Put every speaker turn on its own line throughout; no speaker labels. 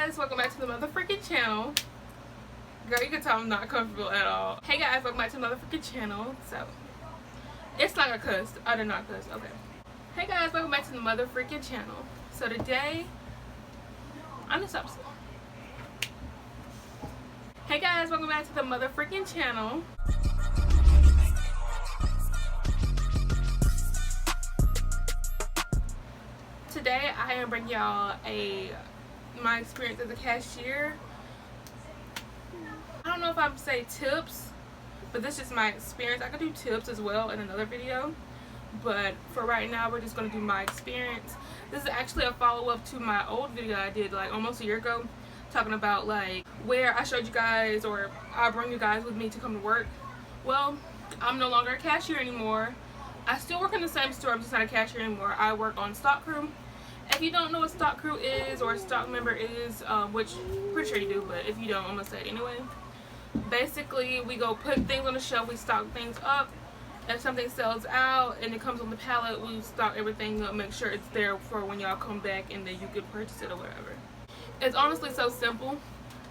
guys, welcome back to the motherfucking channel. Girl, you can tell I'm not comfortable at all. Hey guys, welcome back to the motherfucking channel. So, it's like a cuss. I did not cuss. Okay. Hey guys, welcome back to the motherfucking channel. So today, I'm just upset. Hey guys, welcome back to the motherfucking channel. Today, I am bringing y'all my experience as a cashier. I don't know if I'm say tips, but this is my experience. I could do tips as well in another video, but for right now we're just going to do my experience. This is actually a follow-up to my old video I did like almost a year ago, talking about like where I showed you guys, or I bring you guys with me to come to work. Well, I'm no longer a cashier anymore. I still work in the same store, I'm just not a cashier anymore. I work on stock crew. If you don't know what stock crew is or stock member is, which pretty sure you do, but if you don't, I'm gonna say it anyway. Basically, we go put things on the shelf, we stock things up. If something sells out and it comes on the pallet, we stock everything up, make sure it's there for when y'all come back and then you can purchase it or whatever. It's honestly so simple.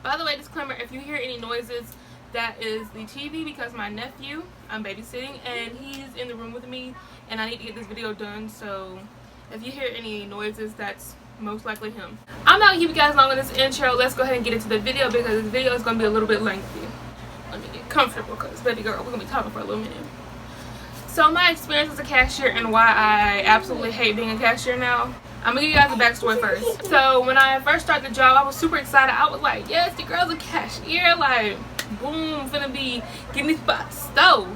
By the way, disclaimer, if you hear any noises, that is the TV because my nephew, I'm babysitting, and he's in the room with me and I need to get this video done, so if you hear any noises, that's most likely him. I'm not gonna keep you guys long on this intro. Let's go ahead and get into the video because this video is gonna be a little bit lengthy. Let me get comfortable because baby girl, we're gonna be talking for a little minute. So my experience as a cashier and why I absolutely hate being a cashier now. I'm gonna give you guys a backstory first. So when I first started the job, I was super excited. I was like, yes, the girl's a cashier, like boom, finna be getting these spots stove.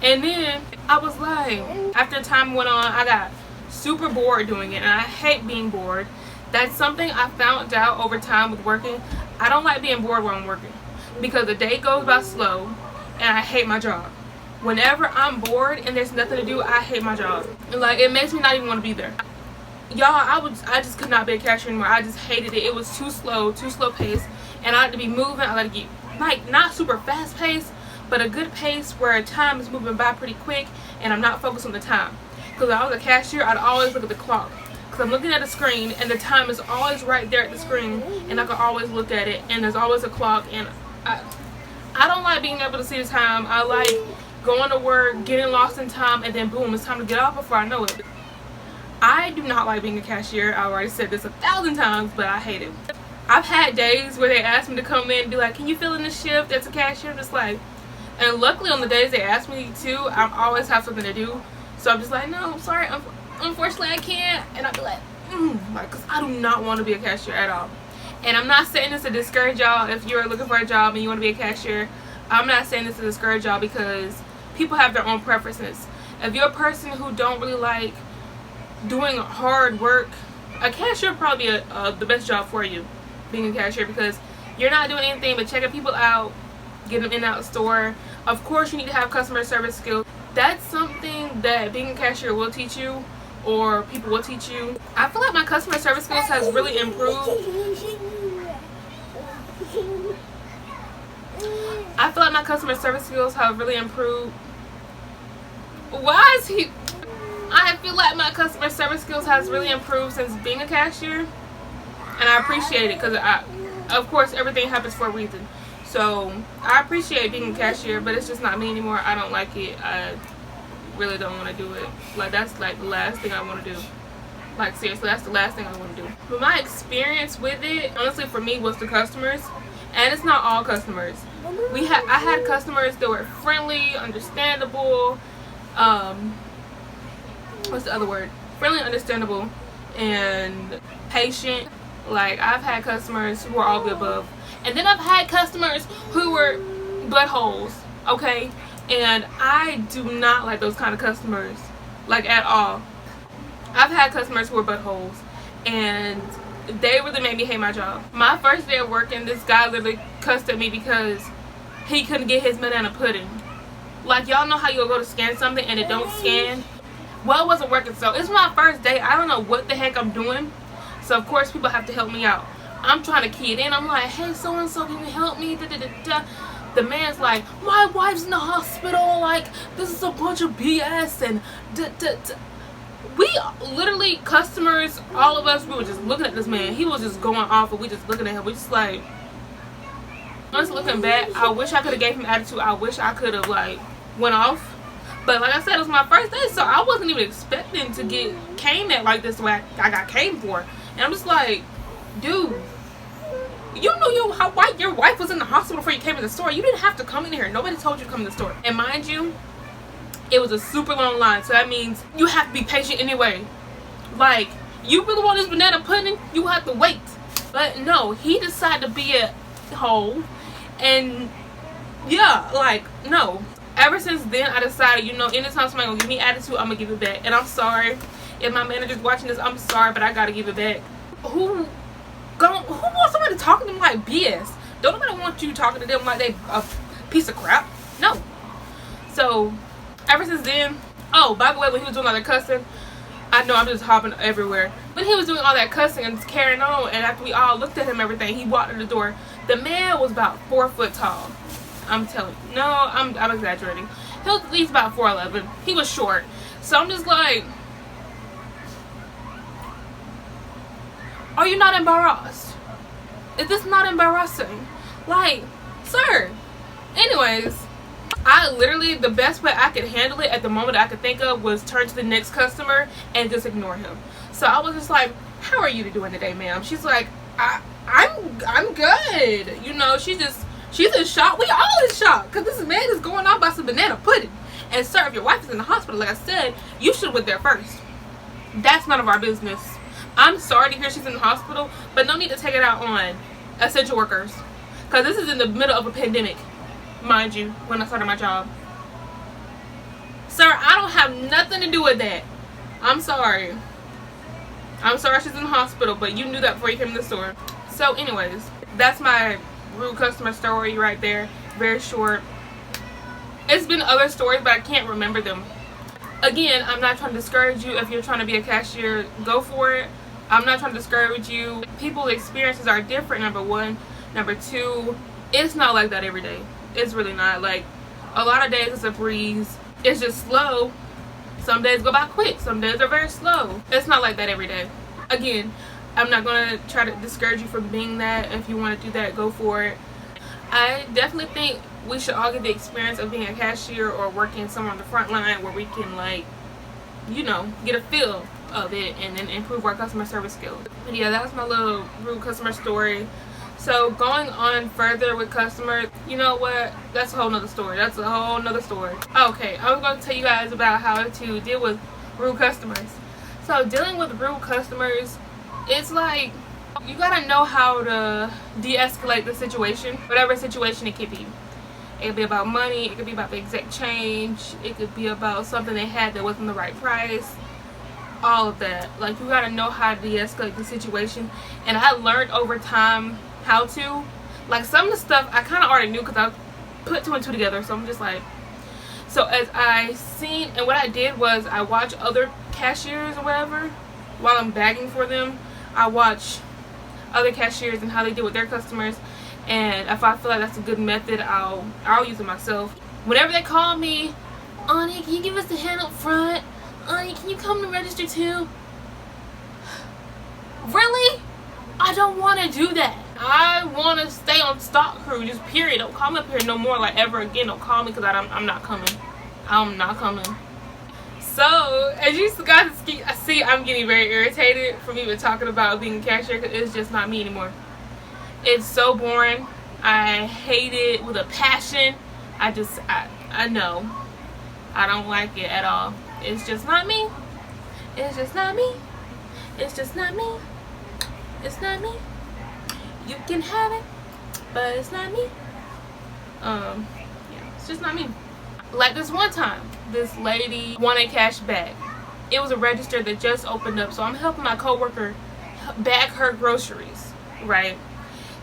And then I was like, after time went on, I got super bored doing it, and I hate being bored. That's something I found out over time with working. I don't like being bored when I'm working because the day goes by slow and I hate my job. Whenever I'm bored and there's nothing to do, I hate my job. Like, it makes me not even want to be there. Y'all, I just could not be a cashier anymore. I just hated it. It was too slow paced, and I like to be moving. I like to get, like, not super fast paced, but a good pace where time is moving by pretty quick and I'm not focused on the time. Because when I was a cashier, I'd always look at the clock. Because I'm looking at the screen and the time is always right there at the screen. And I can always look at it and there's always a clock. And I don't like being able to see the time. I like going to work, getting lost in time, and then boom, it's time to get off before I know it. I do not like being a cashier. I already said this 1,000 times, but I hate it. I've had days where they ask me to come in and be like, can you fill in the shift as a cashier? I'm just like, and luckily on the days they ask me to, I always have something to do. So I'm just like, no, I'm sorry, unfortunately I can't. And I'll be like, because I do not want to be a cashier at all. And I'm not saying this to discourage y'all if you're looking for a job and you want to be a cashier. I'm not saying this to discourage y'all because people have their own preferences. If you're a person who don't really like doing hard work, a cashier would probably be the best job for you, being a cashier, because you're not doing anything but checking people out, getting them in and out of the store. Of course, you need to have customer service skills. That's something that being a cashier will teach you, or people will teach you. I feel like my customer service skills has really improved. I feel like my customer service skills have really improved. Why is he? I feel like my customer service skills has really improved since being a cashier, and I appreciate it because of course, everything happens for a reason. So I appreciate being a cashier, but it's just not me anymore. I don't like it. I really don't want to do it. Like, that's like the last thing I want to do. Like, seriously, that's the last thing I want to do. But my experience with it, honestly, for me, was the customers. And it's not all customers. I had customers that were friendly, understandable. What's the other word? Friendly, understandable, and patient. Like, I've had customers who are all the above. And then I've had customers who were buttholes, okay? And I do not like those kind of customers, like, at all. I've had customers who were buttholes, and they really made me hate my job. My first day of working, this guy literally cussed at me because he couldn't get his banana pudding. Like, y'all know how you'll go to scan something and it don't scan? Well, it wasn't working, so it's my first day. I don't know what the heck I'm doing. So, of course, people have to help me out. I'm trying to key it in. I'm like, hey, so-and-so, can you help me? The man's like, my wife's in the hospital. Like, this is a bunch of BS. And We literally, customers, all of us, we were just looking at this man. He was just going off, and we just looking at him. We just like, honestly, looking back, I wish I could have gave him attitude. I wish I could have like went off. But like I said, it was my first day, so I wasn't even expecting to get came at like this way I got came for. And I'm just like, dude, you knew your wife was in the hospital before you came in the store. You didn't have to come in here. Nobody told you to come in the store. And mind you, it was a super long line, so that means you have to be patient anyway. Like, you really want this banana pudding, you have to wait. But no, he decided to be a hoe. And yeah, like, no. Ever since then, I decided, you know, anytime somebody gonna give me attitude, I'm gonna give it back. And I'm sorry if my manager's watching this. I'm sorry, but I gotta give it back. Who wants somebody talking to them like BS? Don't nobody want you talking to them like they a piece of crap. No. So ever since then, oh, by the way, when he was doing all that cussing, I know I'm just hopping everywhere. When he was doing all that cussing and carrying on, and after we all looked at him, everything, he walked in the door. The man was about 4 foot tall. I'm telling you. No, I'm exaggerating. He was at least about 4'11". He was short. So I'm just like, are you not embarrassed? Is this not embarrassing? Like, sir. Anyways, I literally, the best way I could handle it at the moment I could think of was turn to the next customer and just ignore him. So I was just like, how are you doing today, ma'am? She's like, I'm good. You know, she's in shock. We all in shock because this man is going on about some banana pudding. And sir, if your wife is in the hospital, like I said, you should have went there first. That's none of our business. I'm sorry to hear she's in the hospital, but no need to take it out on essential workers, because this is in the middle of a pandemic, mind you, when I started my job. Sir, I don't have nothing to do with that. I'm sorry. I'm sorry she's in the hospital, but you knew that before you came to the store. So anyways, that's my rude customer story right there. Very short. It's been other stories, but I can't remember them. Again, I'm not trying to discourage you. If you're trying to be a cashier, go for it. I'm not trying to discourage you. People's experiences are different, number one. Number two, it's not like that every day. It's really not. Like, a lot of days it's a breeze. It's just slow. Some days go by quick. Some days are very slow. It's not like that every day. Again, I'm not going to try to discourage you from being that. If you want to do that, go for it. I definitely think we should all get the experience of being a cashier or working somewhere on the front line where we can, like, you know, get a feel of it and then improve our customer service skills. But yeah, that was my little rude customer story. So going on further with customers, you know what, that's a whole nother story. That's a whole nother story. Okay, I was going to tell you guys about how to deal with rude customers. So dealing with rude customers, it's like, you gotta know how to de-escalate the situation, whatever situation it could be. It could be about money, it could be about the exact change, it could be about something they had that wasn't the right price. All of that. Like, you gotta know how to de-escalate the situation. And I learned over time how to. Like, some of the stuff I kind of already knew because I put 2 and 2 together. So I'm just like, so as I seen, and what I did was I watched other cashiers or whatever while I'm bagging for them. I watch other cashiers and how they deal with their customers, and if I feel like that's a good method, I'll use it myself. Whenever they call me, Ani, can you give us the hand up front? Ani, can you come to register too? Really? I don't want to do that. I want to stay on stock crew, just period. Don't call me up here no more, like, ever again. Don't call me, because I'm not coming. I'm not coming. So, as you guys see, I'm getting very irritated from even talking about being a cashier, because it's just not me anymore. It's so boring. I hate it with a passion. I know. I don't like it at all. It's just not me. It's just not me. It's just not me. It's not me. You can have it, but it's not me. Yeah, it's just not me. Like this one time, this lady wanted cash back. It was a register that just opened up, so I'm helping my coworker bag her groceries, right?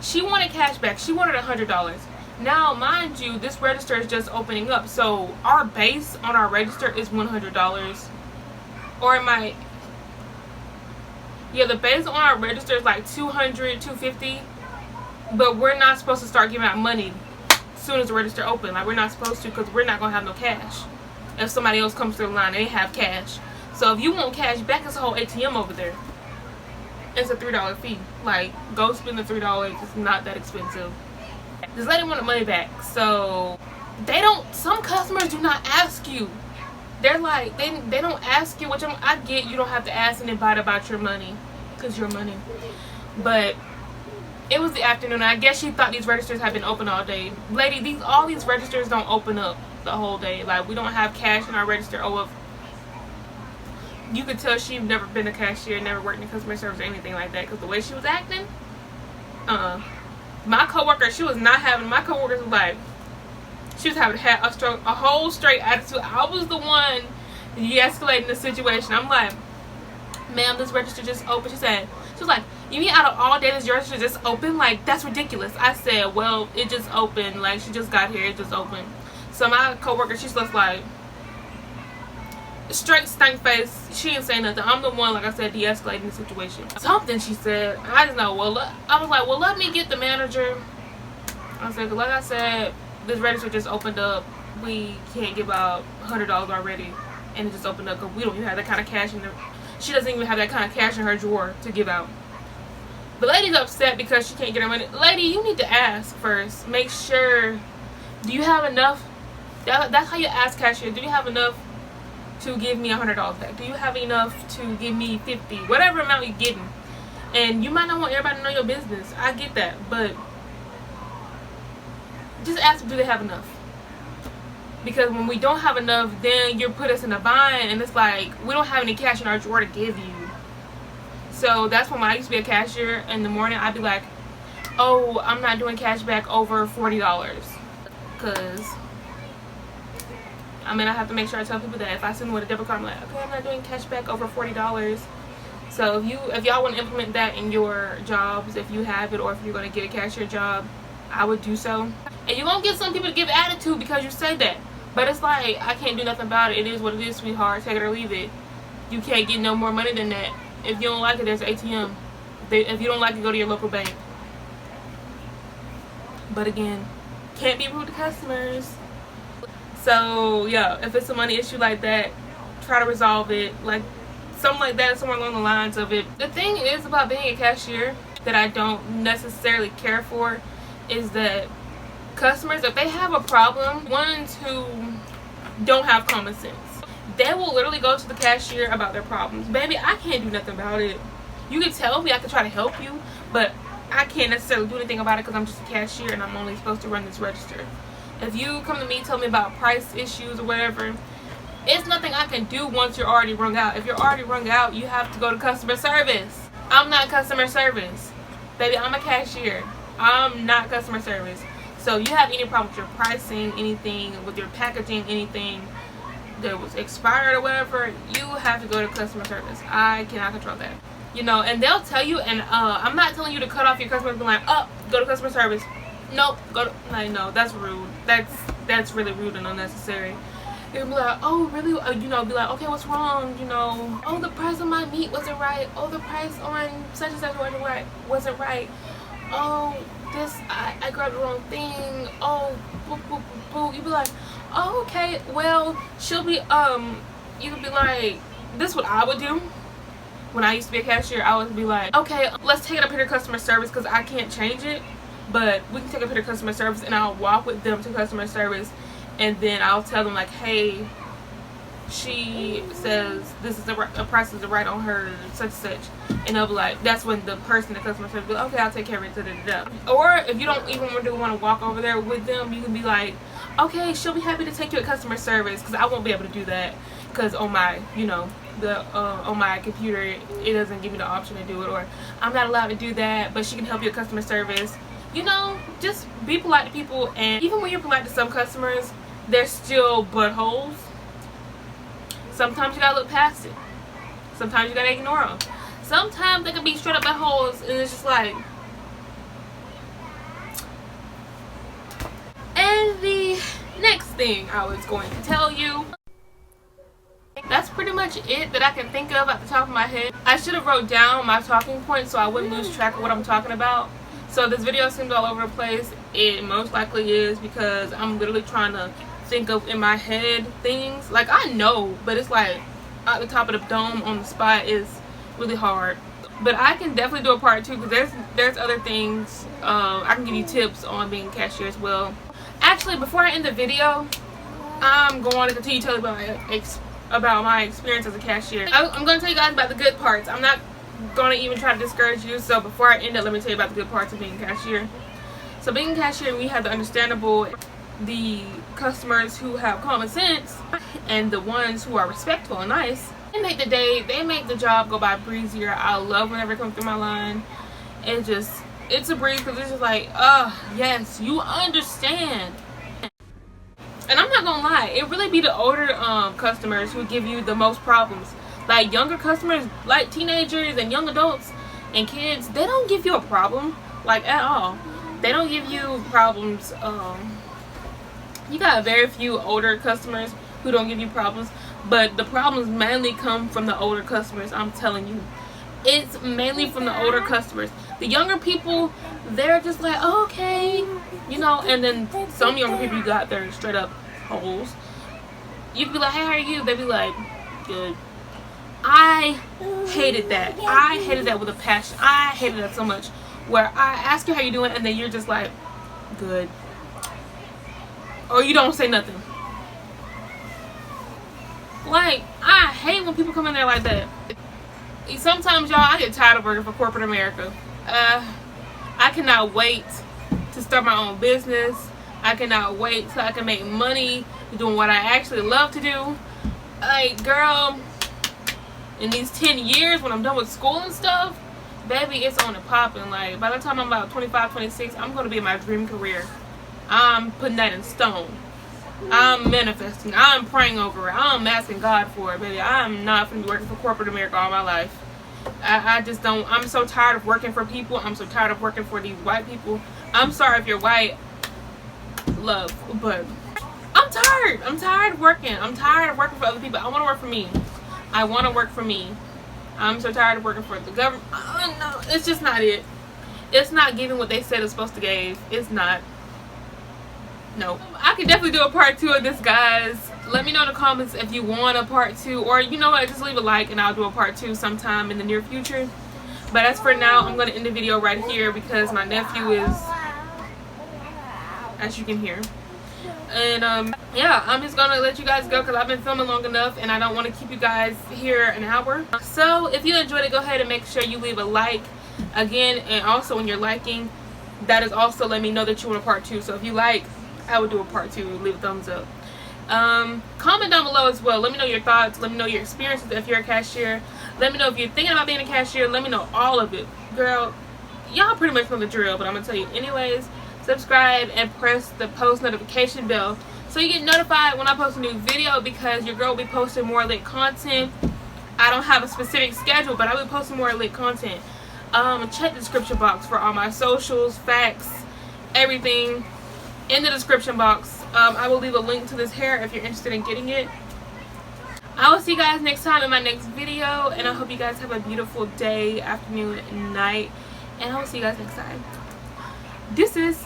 She wanted cash back. She wanted $100. Now, mind you, this register is just opening up, so our base on our register is $100. Or it might, yeah, the base on our register is like $200, $250, but we're not supposed to start giving out money as soon as the register opens. Like, we're not supposed to, because we're not going to have no cash. If somebody else comes through the line, they have cash. So if you want cash back, it's a whole ATM over there. It's a $3 fee. Like, go spend the $3. It's not that expensive. This lady wanted money back. So some customers do not ask you. They're like, they don't ask you, which I get, you don't have to ask anybody about your money, because your money. But it was the afternoon, and I guess she thought these registers had been open all day. Lady, all these registers don't open up the whole day. Like, we don't have cash in our register. You could tell she'd never been a cashier, never worked in customer service or anything like that, because the way she was acting, my coworker, she was not having, my coworkers was like, she was having a whole straight attitude. I was the one de-escalating the situation. I'm like, ma'am, this register just opened. She was like, you mean out of all day this register just open? Like, that's ridiculous. I said, well, it just opened. Like, she just got here, it just opened. So my coworker, she's just like, straight stank face. She didn't say nothing. I'm the one, like I said, de-escalating the situation. Something she said, I just know. I was like, well, let me get the manager. I said, like I said, this register just opened up. We can't give out $100 already, and it just opened up because we don't even have that kind of cash in there. She doesn't even have that kind of cash in her drawer to give out. The lady's upset because she can't get her money. Lady, you need to ask first. Make sure. Do you have enough? That's how you ask cashier. Do you have enough to give me $100 back? Do you have enough to give me $50? Whatever amount you're getting. And you might not want everybody to know your business. I get that, but just ask them, do they have enough? Because when we don't have enough, then you put us in a bind, and it's like, we don't have any cash in our drawer to give you. So that's when I used to be a cashier in the morning, I'd be like, oh, I'm not doing cash back over $40. Because, I mean, I have to make sure I tell people that if I send them with a debit card, I'm like, okay, I'm not doing cash back over $40. So if y'all want to implement that in your jobs, if you have it, or if you're going to get a cashier job, I would do so. And you're going to get some people to give attitude because you say that. But it's like, I can't do nothing about it. It is what it is, sweetheart. Take it or leave it. You can't get no more money than that. If you don't like it, there's an ATM. If you don't like it, go to your local bank. But again, can't be rude to customers. So, yeah, if it's a money issue like that, try to resolve it. Like, something like that, somewhere along the lines of it. The thing is about being a cashier that I don't necessarily care for is that customers, if they have a problem, ones who don't have common sense, they will literally go to the cashier about their problems. Baby, I can't do nothing about it. You can tell me, I can try to help you, but I can't necessarily do anything about it because I'm just a cashier and I'm only supposed to run this register. If you come to me, tell me about price issues or whatever, it's nothing I can do once you're already rung out. If you're already rung out, you have to go to customer service. I'm not customer service. Baby, I'm a cashier. I'm not customer service. So you have any problem with your pricing, anything, with your packaging, anything that was expired or whatever, you have to go to customer service. I cannot control that. You know, and they'll tell you, and I'm not telling you to cut off your customers and be like, oh, go to customer service. Nope, go to, like, no, that's rude. That's really rude and unnecessary. You'll be like, oh, really? You know, be like, okay, what's wrong? You know, oh, the price on my meat wasn't right. Oh, the price on such and such wasn't right. Oh, this, I grabbed the wrong thing. Oh, boo, boo, boo, boo. You'd be like, oh, okay, well, she'll be, you could be like, this is what I would do. When I used to be a cashier, I would be like, okay, let's take it up here to customer service because I can't change it. But we can take it up here to customer service, and I'll walk with them to customer service. And then I'll tell them, like, hey, she says this is the price is right on her, such and such. And they'll be like, that's when the person, the customer service, will be like, okay, I'll take care of it. Da, da, da. Or if you don't even want to walk over there with them, you can be like, okay, she'll be happy to take you at customer service because I won't be able to do that because on my, you know, on my computer, it doesn't give me the option to do it, or I'm not allowed to do that, but she can help you at customer service. You know, just be polite to people, and even when you're polite to some customers, they're still buttholes. Sometimes you gotta look past it. Sometimes you gotta ignore them. Sometimes they can be straight up buttholes, and it's just like. And the next thing I was going to tell you, that's pretty much it that I can think of at the top of my head. I should have wrote down my talking points so I wouldn't lose track of what I'm talking about. So this video seems all over the place. It most likely is because I'm literally trying to think of in my head things. Like, I know, but it's like at the top of the dome on the spot is really hard. But I can definitely do a part 2 because there's other things. I can give you tips on being a cashier as well. Actually, before I end the video, I'm going to continue telling about my experience as a cashier. I'm going to tell you guys about the good parts. I'm not going to even try to discourage you. So before I end it, let me tell you about the good parts of being a cashier. So being a cashier, we have the customers who have common sense and the ones who are respectful and nice. They make the job go by breezier. I love whenever it comes through my line. It's a breeze because it's just like, yes, you understand. And I'm not gonna lie, it really be the older customers who give you the most problems. Like younger customers, like teenagers and young adults and kids, they don't give you a problem, like at all. They don't give you problems. You got very few older customers who don't give you problems, but the problems mainly come from the older customers. I'm telling you, it's mainly from the older customers. The younger people, they're just like, oh, okay, you know. And then some younger people you got, they're straight up holes. You can be like, hey, how are you? They be like, good. I hated that. I hated that with a passion. I hated that so much, where I ask you how you doing and then you're just like, good, or you don't say nothing. Like, I hate when people come in there like that. Sometimes, y'all, I get tired of working for corporate America. I cannot wait to start my own business. I cannot wait till I can make money doing what I actually love to do. Like, girl, in these 10 years when I'm done with school and stuff, baby, it's on and popping. Like, by the time I'm about 25, 26, I'm going to be in my dream career. I'm putting that in stone. I'm manifesting. I'm praying over it. I'm asking God for it, baby. I'm not going to be working for corporate America all my life. I just don't. I'm so tired of working for people. I'm so tired of working for these white people. I'm sorry if you're white, love, but I'm tired. I'm tired of working. I'm tired of working for other people. I want to work for me. I want to work for me. I'm so tired of working for the government. No, it's just not it. It's not giving what they said it's supposed to give. It's not. No. I can definitely do a part 2 of this, guys. Let me know in the comments if you want a part 2, or you know what, just leave a like and I'll do a part 2 sometime in the near future. But as for now, I'm going to end the video right here because my nephew is, as you can hear. And yeah, I'm just gonna let you guys go because I've been filming long enough and I don't want to keep you guys here an hour. So if you enjoyed it, go ahead and make sure you leave a like again, and also when you're liking, that is also let me know that you want a part 2. So if you like, I would do a part 2. Leave a thumbs up. Comment down below as well. Let me know your thoughts. Let me know your experiences if you're a cashier. Let me know if you're thinking about being a cashier. Let me know all of it. Girl, y'all pretty much know the drill, but I'm gonna tell you anyways. Subscribe and press the post notification bell so you get notified when I post a new video, because your girl will be posting more lit content. I don't have a specific schedule, but I will be posting more lit content. Check the description box for all my socials, facts, everything in the description box. I will leave a link to this hair if you're interested in getting it. I will see you guys next time in my next video, and I hope you guys have a beautiful day, afternoon, night, and I will see you guys next time. Deuces.